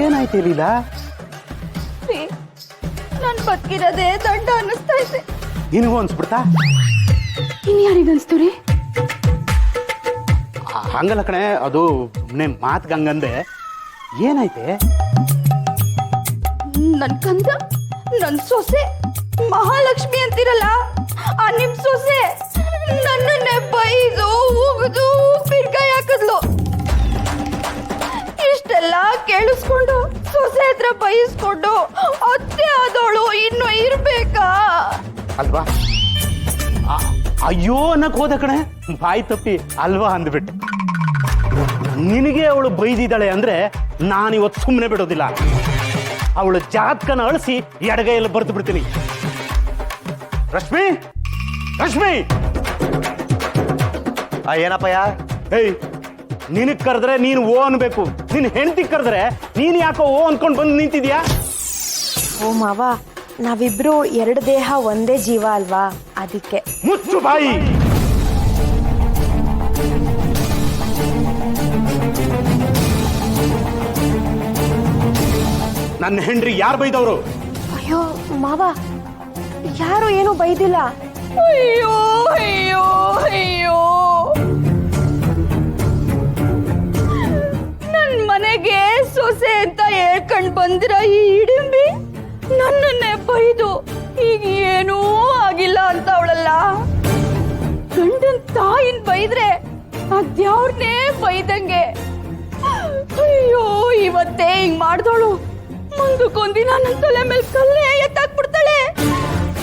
ಏನಾಯ್ತು ಲೀಲಾ? ನನ್ ಬದುಕಿರೋದೇ ದೊಡ್ಡ ಅನ್ನಿಸ್ತಾ ಇದೆ. ನಿನಗೂ ಅನ್ಸ್ಬಿಡ್ತಾ? ಇನ್ ಯಾರಿಗ ಅನ್ಸ್ತು ರೀ? ಹಂಗಲ್ಲ ಕಣೆ, ಅದು ಮಾತ್ಗೆ ಹಂಗಂದೆ. ಏನಾಯ್ತೆ? ನನ್ ಕಂದ, ನನ್ ಸೊಸೆ ಮಹಾಲಕ್ಷ್ಮಿ ಅಂತಿರಲ್ಲ, ಆ ನಿಮ್ ಸೊಸೆ ನನ್ನನ್ನೇ ಬೈದು ಉಗಿದು ಪಿರ್ಕಾಯಿ ಹಾಕಿದ್ಲು. ಇಷ್ಟೆಲ್ಲ ಕೇಳಿಸ್ಕೊಂಡು ಸೊಸೆ ಹತ್ರ ಬೈಸ್ಕೊಂಡು ಅತ್ತೆ ಆದವಳು ಇನ್ನು ಇರ್ಬೇಕಾ ಅಲ್ವಾ? ಅಯ್ಯೋ ಅನ್ನಕ್ ಹೋದ ಕಣೆ, ಬಾಯಿ ತಪ್ಪಿ ಅಲ್ವಾ ಅಂದ್ಬಿಟ್ಟೆ. ನಿನಗೆ ಅವಳು ಬೈದಿದ್ದಾಳೆ ಅಂದ್ರೆ ನಾನಿವತ್ತು ಸುಮ್ಮನೆ ಬಿಡೋದಿಲ್ಲ. ಅವಳು ಜಾತಕನ ಅಳಿಸಿ ಎಡಗೈಯಲ್ಲಿ ಬರೆದು ಬಿಡ್ತೀನಿ. ರಶ್ಮಿ, ರಶ್ಮಿ! ಏನಪ್ಪಯ್ಯ? ಏಯ್, ನಿನಗ್ ಕರೆದ್ರೆ ನೀನು ಓ ಅನ್ಬೇಕು. ನಿನ್ ಹೆಂಡತಿ ಕರೆದ್ರೆ ನೀನ್ ಯಾಕೋ ಓ ಅನ್ಕೊಂಡ್ ಬಂದು ನಿಂತಿದ್ಯಾ? ಓ ಮಾವ, ನಾವಿಬ್ರು ಎರಡು ದೇಹ ಒಂದೇ ಜೀವ ಅಲ್ವಾ, ಅದಕ್ಕೆ. ಮುಚ್ಚು ಬಾಯಿ! ನನ್ನ ಹೆಂಡ್ರಿ ಯಾರು ಬೈದವರು? ಅಯ್ಯೋ ಮಾವ, ಯಾರು ಏನು ಬೈದಿಲ್ಲ. ಅಯ್ಯೋ ಅಯ್ಯೋ ಅಯ್ಯೋ, ನನ್ ಮನೆಗೆ ಸೊಸೆ ಅಂತ ಹೇಳ್ಕೊಂಡ್ ಬಂದಿರ ಈ ಹಿಡಿಂಬಿ ನನ್ನನ್ನೇ ಬೈದು ಈಗ ಏನೂ ಆಗಿಲ್ಲ ಅಂತ ಅವಳಲ್ಲ. ಗಂಡನ್ ತಾಯಿನ್ ಬೈದ್ರೆ ಅದ್ಯಾವ್ರನ್ನೇ ಬೈದಂಗೆ. ಅಯ್ಯೋ, ಇವತ್ತೇ ಹಿಂಗ್ ಮಾಡ್ದೋಳು ಮುಂದಕ್ಕೊಂದಿನ ನನ್ನ ತಲೆ ಮೇಲೆ ಕಲ್ಲೇ ಎತ್ತಾಕ್ಬಿಡ್ತಾಳೆ,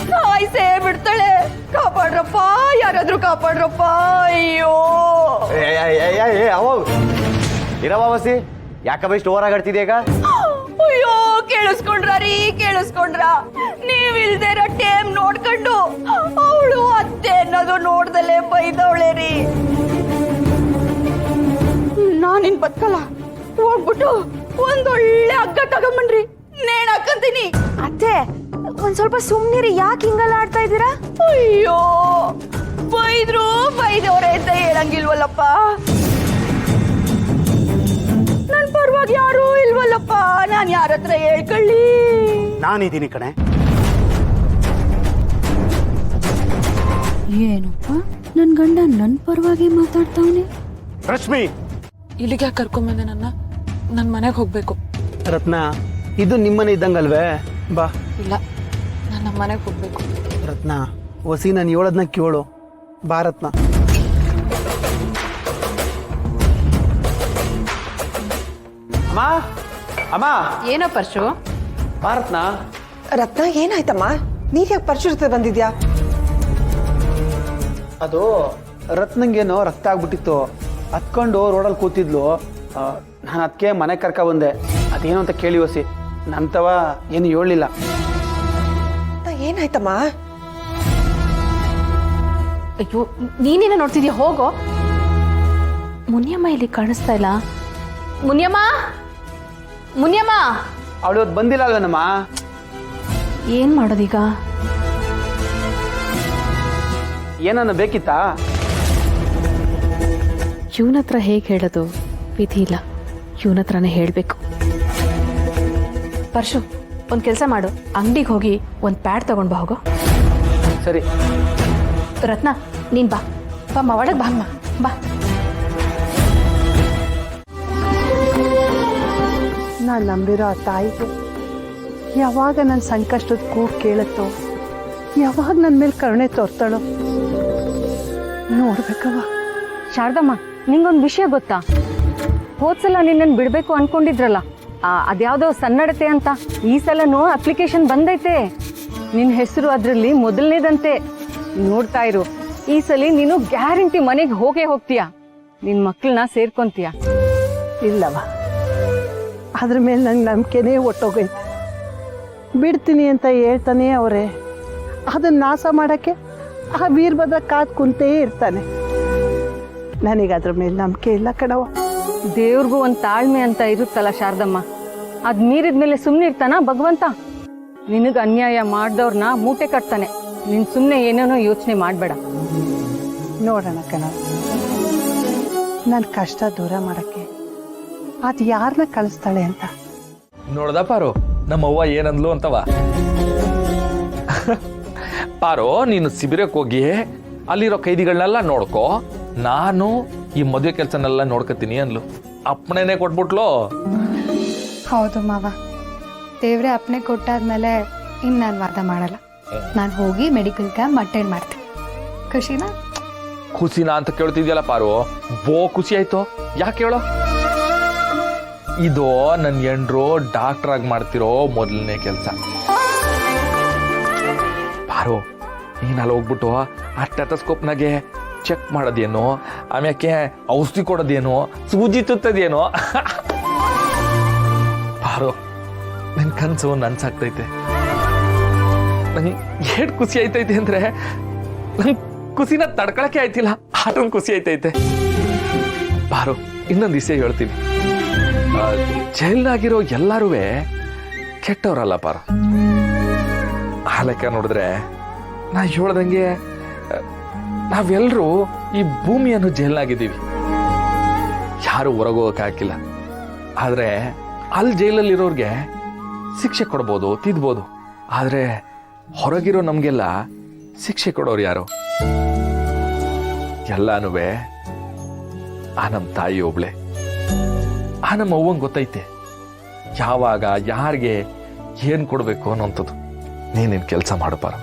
ಸಾಯಿಸೇ ಬಿಡ್ತಾಳೆ. ಕಾಪಾಡ್ರಪ್ಪ, ಯಾರಾದ್ರೂ ಕಾಪಾಡ್ರಪ್ಪ. ಅಯ್ಯೋ ಇರವಾಸಿ, ಯಾಕಪ್ಪ ಇಷ್ಟು ಓವರ್ ಆಗಾಡ್ತಿದ್ಯಾ ಈಗ? ಅಯ್ಯೋ, ಕೇಳಿಸ್ಕೊಂಡ್ರ ರೀ, ಕೇಳಿಸ್ಕೊಂಡ್ರ? ನೀವಿಲ್ದೇ ಇರೋ ಟೇಮ್ ನೋಡ್ಕೊಂಡು ಅವಳು ಅತ್ತೆ ಅನ್ನೋದು ನೋಡ್ದಲೇ ಬೈದವಳೆ ರೀ. ನಾನಿನ್ ಬದುಕಲ್ಲ, ಹೋಗ್ಬಿಟ್ಟು ಒಂದೊಳ್ಳೆ ಹಗ್ಗ ತಗೊಂಬನ್ರಿ, ನೇಣ್ ಹಾಕಂತೀನಿ. ಅತ್ತೆ, ಒಂದ್ ಸ್ವಲ್ಪ ಸುಮ್ನಿರಿ, ಯಾಕೆ ಹಿಂಗೆಲ್ಲ ಆಡ್ತಾ ಇದ್ದೀರಾ? ಅಯ್ಯೋ, ಬೈದ್ರು ಬೈದವ್ರೆ ಅಂತ ಹೇಳಂಗಿಲ್ವಲ್ಲಪ್ಪ. ನನ್ ಪರವಾಗಿ ಯಾರೂ ಇಲ್ವಲ್ಲಪ್ಪ, ನಾನ್ ಯಾರ ಹತ್ರ ಹೇಳ್ಕೊಳ್ಳಿ? ನಾನಿದ್ದೀನಿ ಕಣೆ. ಏನಪ್ಪ, ನನ್ ಗಂಡ ನನ್ ಪರವಾಗಿ ಮಾತಾಡ್ತಾವನೆ. ರಶ್ಮಿ, ಇಲ್ಲಿಗೆ ಯಾಕೆ ಕರ್ಕೊಂಬಂದೆ? ನನ್ನ ಮನೆಗೆ ಹೋಗ್ಬೇಕು. ರತ್ನ, ಇದು ನಿಮ್ಮನೆ ಇದ್ದಂಗಲ್ವೇ? ಬಾ. ಇಲ್ಲ, ನಾನು ನಮ್ಮ ಮನೆಗೆ ಹೋಗ್ಬೇಕು. ರತ್ನ, ಹೊಸಿ ನಾನು ಹೇಳೋದನ್ನ ಕೇಳು. ಬಾ ರತ್ನ. ಅಮ್ಮ, ಅಮ್ಮ. ಏನೋ ಪರ್ಶು? ಬಾ ರತ್ನ. ರತ್ನ, ಏನಾಯ್ತಮ್ಮ? ನೀನ್ ಯಾಕೆ ಪರ್ಶು ಜೊತೆ ಬಂದಿದ್ಯಾ? ಅದು ರತ್ನಂಗೇನೋ ರಕ್ತ ಆಗ್ಬಿಟ್ಟಿತ್ತು, ಹತ್ಕೊಂಡು ರೋಡಲ್ಲಿ ಕೂತಿದ್ಲು. ನಾನು ಅದಕ್ಕೆ ಮನೆ ಕರ್ಕ ಬಂದೆ. ಅದೇನು ಅಂತ ಕೇಳಿ ಹೊಸಿ. ನಂತವ ಏನು ಹೇಳಲಿಲ್ಲ. ಏನಾಯ್ತಮ್ಮ? ಅಯ್ಯೋ, ನೀನೇನ ನೋಡ್ತಿದ್ಯಾ? ಹೋಗೋ. ಮುನಿಯಮ್ಮ ಇಲ್ಲಿ ಕಾಣಿಸ್ತಾ ಇಲ್ಲ. ಮುನಿಯಮ್ಮ, ಮುನಿಯಮ್ಮ! ಅವಳು ಇವತ್ತು ಬಂದಿಲ್ಲ ಅಲ್ವೇನಮ್ಮ? ಏನ್ ಮಾಡೋದೀಗ? ಏನನ್ನ ಬೇಕಿತ್ತಾ? ಇವನ ಹತ್ರ ಹೇಗೆ ಹೇಳೋದು? ವಿಧಿ ಇಲ್ಲ, ಇವನ ಹತ್ರನೇ ಹೇಳಬೇಕು. ಪರ್ಶು, ಒಂದು ಕೆಲಸ ಮಾಡು, ಅಂಗಡಿಗೆ ಹೋಗಿ ಒಂದು ಪ್ಯಾಡ್ ತಗೊಂಡು ಬಾ. ಹೋಗೋ. ಸರಿ. ರತ್ನ, ನೀನ್ ಬಾ ಬಾ ಒಳಗೆ ಬಾ ಅಮ್ಮ, ಬಾ. ನಾನು ನಂಬಿರೋ ಆ ತಾಯಿಗೆ ಯಾವಾಗ ನನ್ನ ಸಂಕಷ್ಟದ ಕೂಗು ಕೇಳುತ್ತೋ, ಯಾವಾಗ ನನ್ನ ಮೇಲೆ ಕರುಣೆ ತೋರ್ತಾಳೋ ನೋಡ್ಬೇಕವ. ಶಾರದಮ್ಮ, ನಿಂಗೊಂದು ವಿಷಯ ಗೊತ್ತಾ? ಹೋದ್ಸಲ ನಿನ್ನನ್ನು ಬಿಡಬೇಕು ಅನ್ಕೊಂಡಿದ್ರಲ್ಲ, ಅದ್ಯಾವುದೋ ಸನ್ನಡತೆ ಅಂತ, ಈ ಸಲನೂ ಅಪ್ಲಿಕೇಶನ್ ಬಂದೈತೆ. ನಿನ್ನ ಹೆಸರು ಅದರಲ್ಲಿ ಮೊದಲನೇದಂತೆ. ನೋಡ್ತಾ ಇರು, ಈ ಸಲ ನೀನು ಗ್ಯಾರಂಟಿ ಮನೆಗೆ ಹೋಗೇ ಹೋಗ್ತೀಯ, ನಿನ್ನ ಮಕ್ಕಳನ್ನ ಸೇರ್ಕೊಂತೀಯ. ಇಲ್ಲವ, ಅದ್ರ ಮೇಲೆ ನಂಗೆ ನಂಬಿಕೆನೇ ಒಟ್ಟೋಗೈತೆ. ಬಿಡ್ತೀನಿ ಅಂತ ಹೇಳ್ತಾನೆ ಅವರೇ, ಅದನ್ನ ನಾಶ ಮಾಡೋಕ್ಕೆ ಆ ವೀರಭದ್ರ ಕಾದು ಕುಂತೇ ಇರ್ತಾನೆ. ನನಗೆ ಅದ್ರ ಮೇಲೆ ನಂಬಿಕೆ ಇಲ್ಲ ಕಣವ. ದೇವ್ರಿಗೂ ಒಂದು ತಾಳ್ಮೆ ಅಂತ ಇರುತ್ತಲ್ಲ ಶಾರದಮ್ಮ, ಅದ್ ಮೀರಿದ್ಮೇಲೆ ಸುಮ್ಮನೆ ಇರ್ತಾನ ಭಗವಂತ? ನಿನಗೆ ಅನ್ಯಾಯ ಮಾಡ್ದವ್ರನ್ನ ಮೂಟೆ ಕಟ್ತಾನೆ. ನೀನು ಸುಮ್ಮನೆ ಏನೇನೋ ಯೋಚನೆ ಮಾಡಬೇಡ. ನೋಡೋಣ ಕಣವ, ನನ್ನ ಕಷ್ಟ ದೂರ ಮಾಡೋಕ್ಕೆ ಅದು ಯಾರನ್ನ ಕಳಿಸ್ತಾಳೆ ಅಂತ. ನೋಡ್ದ ಪಾರು ನಮ್ಮವ್ವ ಏನಂದ್ಲು ಅಂತವ. ಪಾರು ನೀನು ಶಿಬಿರಕ್ಕೆ ಹೋಗಿ ಅಲ್ಲಿರೋ ಕೈದಿಗಳನ್ನೆಲ್ಲ ನೋಡ್ಕೋ, ನಾನು ಈ ಮದುವೆ ಕೆಲಸನೆಲ್ಲ ನೋಡ್ಕೊತೀನಿ ಅನ್ಲು. ಅಪ್ಪಣೆನೆ ಕೊಟ್ಬಿಟ್ಲು. ಹೌದು ಮಾವ, ದೇವ್ರೆ ಅಪ್ಪಣೆ ಕೊಟ್ಟಾದ್ಮೇಲೆ ಇನ್ನು ನಾನು ವಾದ ಮಾಡಲ್ಲ. ನಾನು ಹೋಗಿ ಮೆಡಿಕಲ್ ಕ್ಯಾಂಪ್ ಅಟೆಂಡ್ ಮಾಡ್ತೀನಿ. ಖುಷಿನಾ? ಖುಷಿನಾ ಅಂತ ಕೇಳ್ತಿದ್ಯಲ್ಲ ಪಾರು, ಬೋ ಖುಷಿ ಆಯ್ತು. ಯಾಕೆ ಹೇಳೋ? ಇದು ನನ್ನ ಎಂಡ್ರು ಡಾಕ್ಟರ್ ಆಗಿ ಮಾಡ್ತಿರೋ ಮೊದಲನೇ ಕೆಲಸ. ಪಾರು ನೀನ್ ಅಲ್ಲಿ ಹೋಗ್ಬಿಟ್ಟು ಆ ಸ್ಟೆಥೋಸ್ಕೋಪ್ನಾಗೆ ಚೆಕ್ ಮಾಡೋದೇನು, ಆಮ್ಯಾಕೆ ಔಷಧಿ ಕೊಡೋದೇನು, ಸೂಜಿ ತುತ್ತದೇನು. ಪಾರು ನಿನ್ ಕನ್ಸು ನನ್ಸಾಗ್ತೈತೆ. ನಂಗೆ ಏಟ್ ಖುಷಿ ಆಯ್ತೈತೆ ಅಂದ್ರೆ ನಂಗೆ ಖುಷಿನ ತಡ್ಕೊಳಕ್ಕೆ ಆಯ್ತಿಲ್ಲ, ಆಟೊಂದು ಖುಷಿ ಆಯ್ತೈತೆ. ಪಾರು ಇನ್ನೊಂದು ವಿಷಯ ಹೇಳ್ತೀನಿ. ಜೈಲ್ನಾಗಿರೋ ಎಲ್ಲಾರು ಕೆಟ್ಟವ್ರಲ್ಲ ಪಾರು. ಆ ಲೆಕ್ಕ ನೋಡಿದ್ರೆ ನಾ ಹೇಳ್ದಂಗೆ ನಾವೆಲ್ಲರೂ ಈ ಭೂಮಿಯನ್ನು ಜೈಲ್ನಾಗಿದ್ದೀವಿ, ಯಾರು ಹೊರಗೋಗಕ್ಕೆ ಹಾಕಿಲ್ಲ. ಆದ್ರೆ ಅಲ್ಲಿ ಜೈಲಲ್ಲಿರೋರ್ಗೆ ಶಿಕ್ಷೆ ಕೊಡ್ಬೋದು, ತಿದ್ಬೋದು. ಆದ್ರೆ ಹೊರಗಿರೋ ನಮ್ಗೆಲ್ಲ ಶಿಕ್ಷೆ ಕೊಡೋರು ಯಾರು? ಎಲ್ಲಾನು ಆ ನಮ್ಮ ತಾಯಿ ಒಬ್ಳೆ. ಆ ನಮ್ಮ ಅವ್ವಂಗೆ ಗೊತ್ತೈತೆ ಯಾವಾಗ ಯಾರಿಗೆ ಏನ್ ಕೊಡ್ಬೇಕು ಅನ್ನೋಂಥದ್ದು. ನೀನೇನ್ ಕೆಲಸ ಮಾಡಬಾರ.